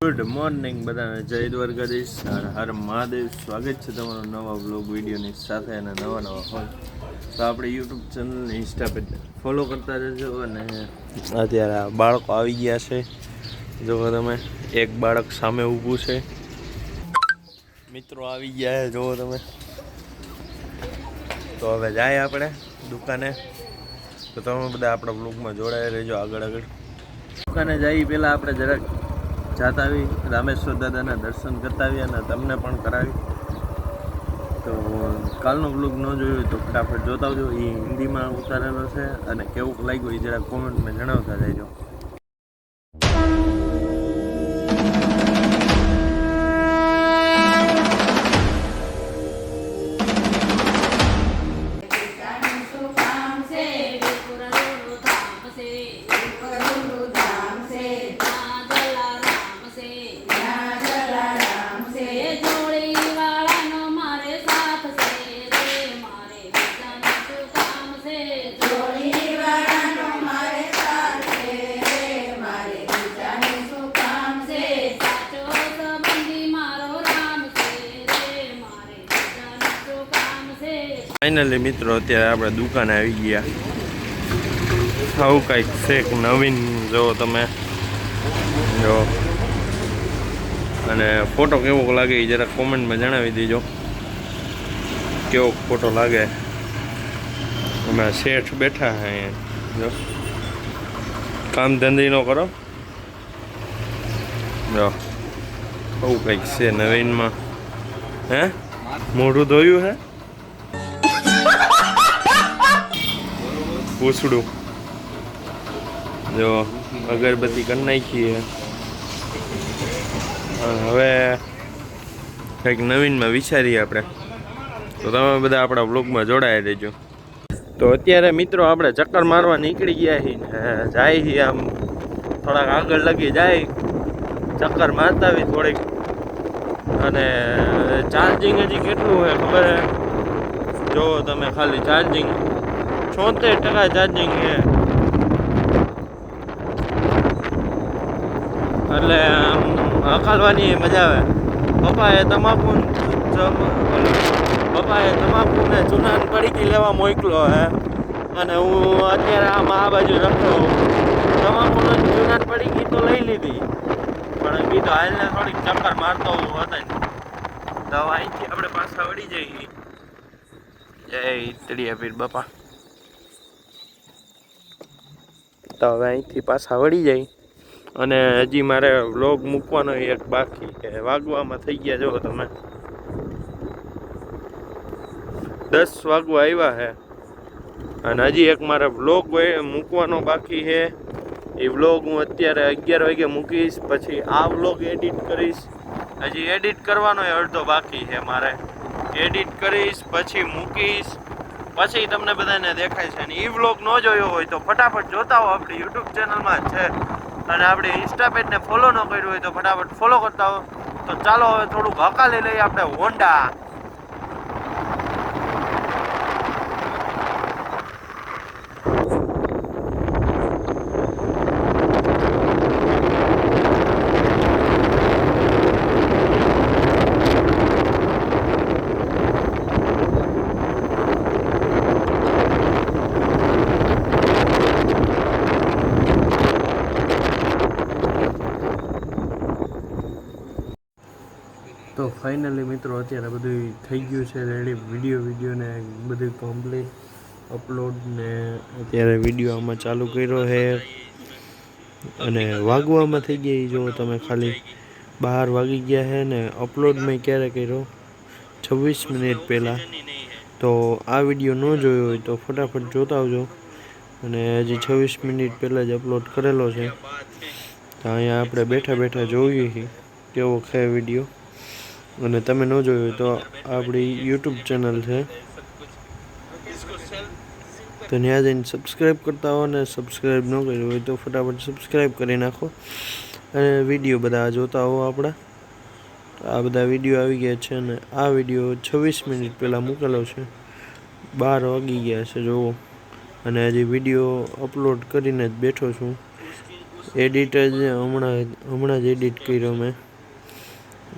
Good morning બધાને, જય દ્વારકાધીશ, હર મહાદેવ. સ્વાગત છે તમારો નવા બ્લોગ વિડીયોની સાથે અને નવા હોય તો આપણે યુટ્યુબ ચેનલને ઇન્સ્ટા પેજ ફોલો કરતા રહેજો. અને અત્યારે આ બાળકો આવી ગયા છે, જો તમે એક બાળક સામે ઊભું છે, મિત્રો આવી ગયા છે જુઓ તમે. તો હવે જાય આપણે દુકાને, તો તમે બધા આપણા બ્લોગમાં જોડાઈ રહેજો. આગળ દુકાને જઈએ પહેલાં આપણે જરાક જાત આવી રામેશ્વર દાદાના દર્શન કરતા આવ્યા અને તમને પણ કરાવી. તો કાલનો બ્લોગ ન જોયો તો ફટાફટ જોતા આવજો. એ હિન્દીમાં ઉતારેલો છે અને કેવું લાગ્યું એ જરાક કોમેન્ટમાં જણાવતા જજો. ફાઇનલી મિત્રો અત્યારે આપણે દુકાને આવી ગયા. આવું કંઈક શેક નવીન જો તમે જો, અને ફોટો કેવો લાગે એ જરા કોમેન્ટમાં જણાવી દેજો, કેવો ફોટો લાગે. અમે શેઠ બેઠા હે જો, કામ ધંધી નો કરો જો. આવું કંઈક છે નવીનમાં. હે મોઢું ધોયું હે, પૂછડું જો, અગરબત્તી કરી નાખીએ. હવે કંઈક નવીનમાં વિચારીએ આપણે, તો તમે બધા આપણા બ્લોગમાં જોડાઈ દેજો. તો અત્યારે મિત્રો આપણે ચક્કર મારવા નીકળી ગયા છીએ, જાય છીએ આમ થોડાક આગળ લગી જાય, ચક્કર મારતા આવી થોડીક. અને ચાર્જિંગ હજી કેટલું હોય ખબર હે, જો તમે ખાલી ચાર્જિંગ 76% ચાર્જિંગ છે. એટલે આમ હકાલવાની મજા આવે. પપ્પાએ તમાકુને ચૂનાન પડીકી લેવા મોકલો હે, અને હું અત્યારે આમ આ બાજુ રખડો. તમાકુને ચૂનાન પડીકી તો લઈ લીધી, પણ કીધું હાલને થોડીક ચક્કર મારતો હતા. તો અહીંથી આપણે પાછા વળી જઈએ. જય તળિયા પીર બાપા. તો હવે અહીંથી પાછા વળી જાય. અને હજી મારે વ્લોગ મૂકવાનો એક બાકી છે. વાગવામાં થઈ ગયા જો તમે 10 વાગવા આવ્યા છે, અને હજી એક મારે વ્લોગ મૂકવાનો બાકી છે. એ વ્લોગ હું અત્યારે 11 વાગે મૂકીશ, પછી આ વ્લોગ એડિટ કરીશ. હજી એડિટ કરવાનો અડધો બાકી છે મારે. એડિટ કરીશ પછી મૂકીશ, પછી તમને બધાને દેખાય છે. અને એ વ્લોગ ન જોયો હોય તો ફટાફટ જોતા હો, આપણી યુટ્યુબ ચેનલમાં છે. અને આપણે ઇન્સ્ટા પેજને ફોલો ન કર્યું હોય તો ફટાફટ ફોલો કરતા હો. તો ચાલો હવે થોડુંક હકાલી લઈએ આપણે હોન્ડા. તો ફાઇનલી મિત્રો અત્યારે બધું થઈ ગયું છે રેડી. વિડીયોને બધું કમ્પ્લીટ અપલોડ ને અત્યારે વિડીયો આમાં ચાલુ કર્યો છે. અને વાગવામાં થઈ ગયા જો તમે, ખાલી 12 વાગી ગયા છે. ને અપલોડ મેં ક્યારે કર્યો 26 મિનિટ પહેલાં. તો આ વિડીયો ન જોયો હોય તો ફટાફટ જોતા આવજો. અને હજી 26 મિનિટ પહેલાં જ અપલોડ કરેલો છે. તો અહીંયા આપણે બેઠા બેઠા જોઈએ છીએ કેવો છે વિડીયો. અને તમે ન જોયું તો આપણી યુટ્યુબ ચેનલ છે, તો ત્યાં જઈને સબસ્ક્રાઈબ કરતા હો. ને સબસ્ક્રાઈબ ન કર્યું હોય તો ફટાફટ સબસ્ક્રાઈબ કરી નાખો. અને વિડીયો બધા જોતા હો આપણા. આ બધા વિડીયો આવી ગયા છે. અને આ વિડીયો 26 મિનિટ પહેલાં મૂકેલો છે, 12 વાગી ગયા છે જુઓ. અને હજી વિડીયો અપલોડ કરીને જ બેઠો છું. એડિટ જ હમણાં જ એડિટ કર્યો મેં.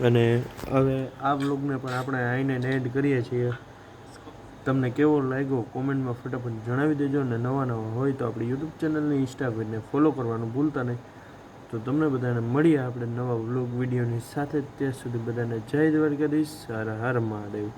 અને હવે આ વ્લોગને પણ આપણે આઈને એન્ડ કરીએ છીએ. તમને કેવો લાગ્યો કોમેન્ટમાં ફટાફટ જણાવી દેજો. અને નવા હોય તો આપણી યુટ્યુબ ચેનલને ઇન્સ્ટા પેજને ફોલો કરવાનું ભૂલતા નહીં. તો તમને બધાને મળીએ આપણે નવા વ્લોગ વિડીયોની સાથે. ત્યાં સુધી બધાને જય દ્વારકાધીશ. હર હર મહાદેવ.